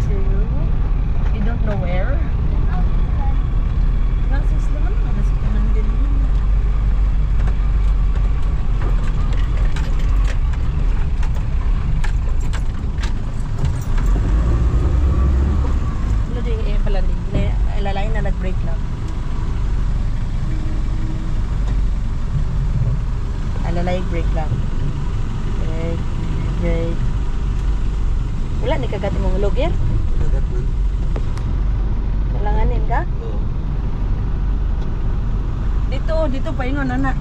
to, you don't know where? Nasa isla man, nasa kanan din. Wala din pala din. Lalay na nag-break lang. Lalay break lang. Break. Wala, ni kagat mong ulog yan? Kagat man. Kalanganin ka? Oo. Dito paingon, anak.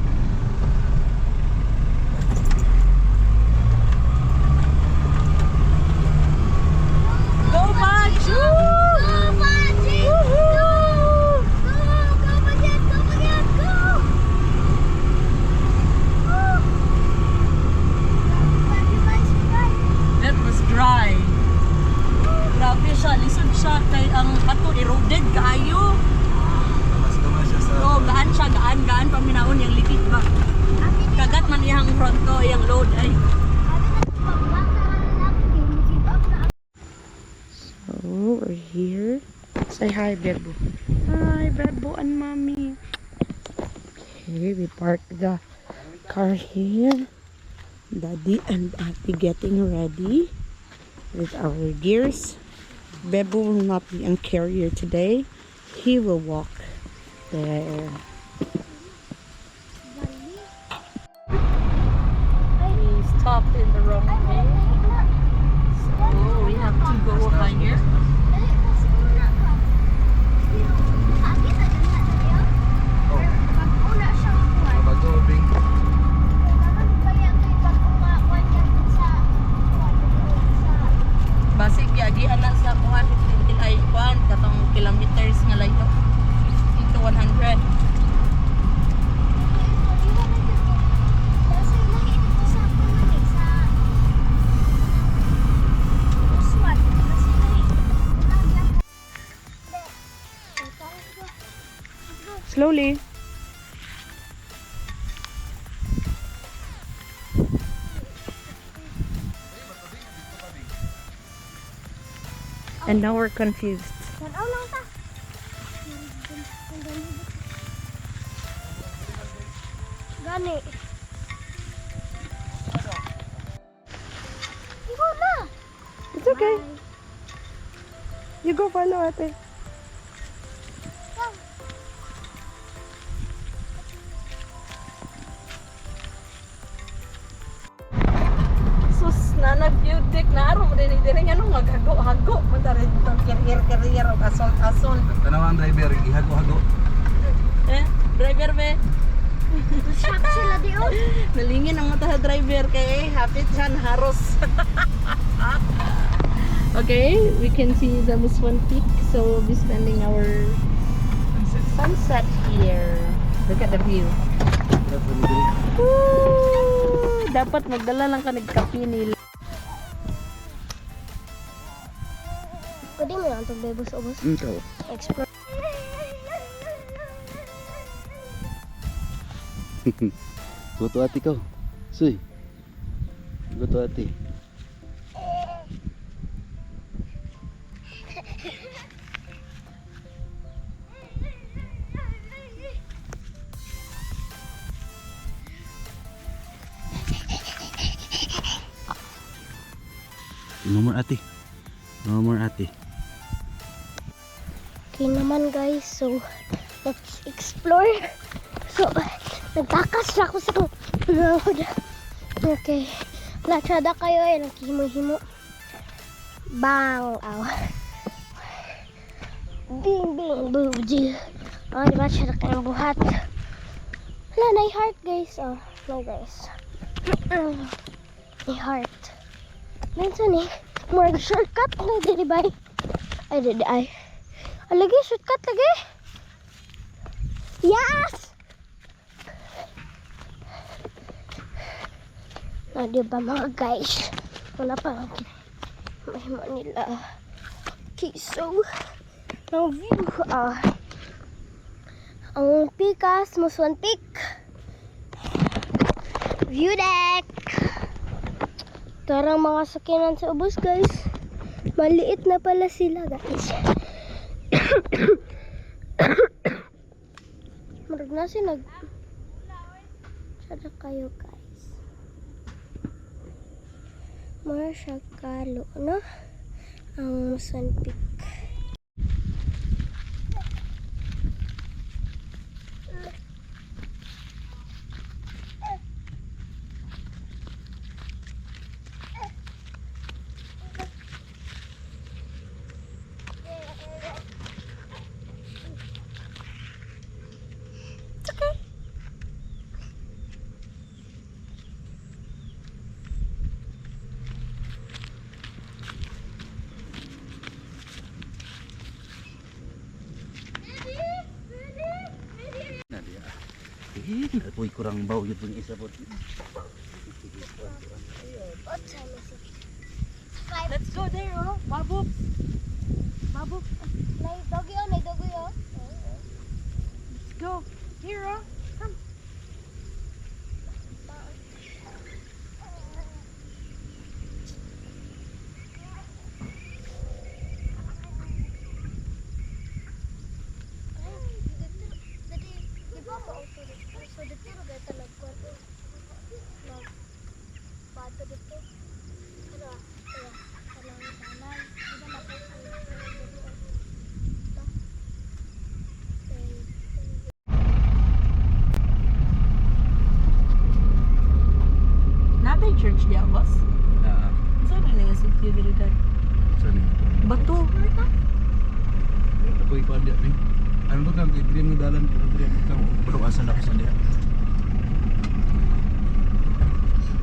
Go, Patch! Go, Pachi! Go! Go, Pachi! Go, Pachi! Go! That was dry. Grabe siya, lisod siya kay ang pato eroded kayo. Kamas siya sa... Oo, gaan siya, gaan paminaon yung lipit ba. Kagat man iyang fronto, iyang load ay. So, we're here. Say hi, Bebo. Hi, Bebo and Mommy. Okay, we parked the car here. Daddy and Ate getting ready with our gears. Bebo will not be on carrier today. He will walk there. We stopped in the wrong way. So we have to go higher. Bagobing. Basig yagi anak sa kuan ay kuan katong kilometers nga layo. 50 to 100. Slowly. And now we're confused. Gani. Ikaw na. It's okay. You go follow ate. Sus na nag-beautic na araw mo din rin ano maghago-hago mo ta rin itong career o asol-asol. Tanawa ang driver, ihago-hago. Driver be. Shock sila di oh. Nalingin ang mata sa driver kay hapit siya haros. Okay, we can see the Muswan Peak, so we'll be spending our sunset here. Look at the view. Woo! Dapat magdala lang ka nagkape nila. Pwede mo lang itong bebos o bos. Ikaw. Explore. Goto ati ko. Suy. Goto ati. No more ate. No more ate. Okay naman guys, so let's explore. So, nagtakas na ako sa road. Okay. Latsada kayo eh, naghimo-himo. Bang! Aw. Bing bing buji. Oh, diba siya na kayong buhat. Wala, na-heart guys. Oh, no guys. Na-heart. Minsan eh, more shortcut na diri ba? Ay, didi ay. Lagi, shortcut lagi. Yes! Na, diba mga guys? Wala pa lang mahima nila. Okay, so, ang view, ang Pikas, Muswan Peak. View deck. Tarang mga sakinan sa ubos guys. Maliit na pala sila, guys. Marag na sinag... Sada kayo, guys. Mara siya kalo, no? Ang Sunpeak. Uy, kurang bau yun pang isa po. Let's go there, oh. Mabuk. Mabuk. Nay doggy oh, nay doggy oh. Let's go. Here, oh. Come. Natay church di boss. Saan na yung safety dito dad? Saan yun? Bato. Uy, pwede rin. Ano ba kang green ng dalan? Pero asan ako sa diya?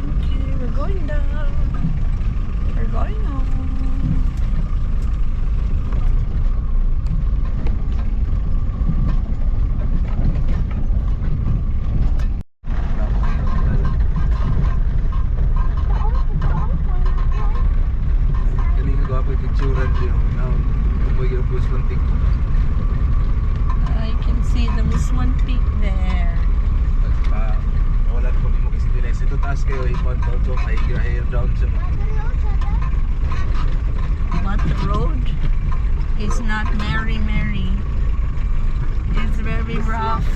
Okay, we're going down. We're going home. Galing nga gwapo yung picturean din. Umoy yung bus ng tik. I can see the Muswan Peak there. Wala na kung mo kasi dinay. Ito taas kayo, ipon to hair down sa But the road is not merry. It's very rough.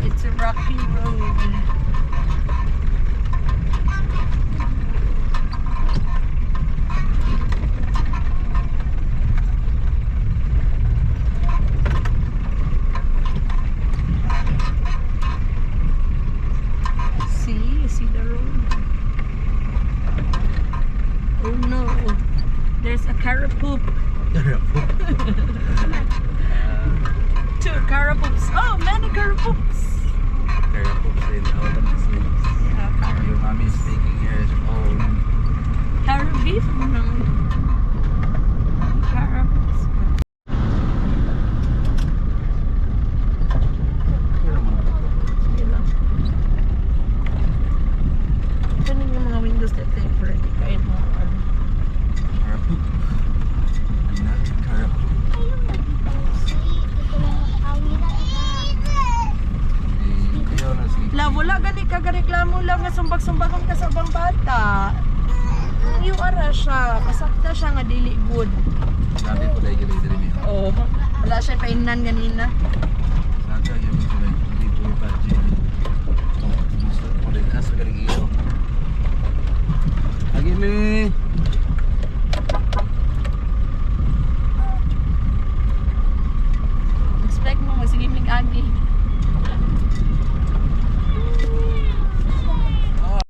It's a rocky road. You see the road? Oh no, there's a carapoop. Two carapoops. Oh, many carapoops. Kaya po din, all of this things. Your mommy is taking her own. Carabeef? No. Carapoops. Sige lang. Ganun yung mga windows na temporary. Kaya mo, Karapoop. Another karapoop. Ayaw na sleep. La, wala gani kagareklamo lang nga sumbag-sumbagon ka sa bang bata. Yung ara siya, kasakta siya nga dili good. Sabi ko dahil galing din niya. Oh, wala siya painan ganina. Saka yung gusto na hindi po yung budget. Gusto ko rin asa galing iyo. Lagi may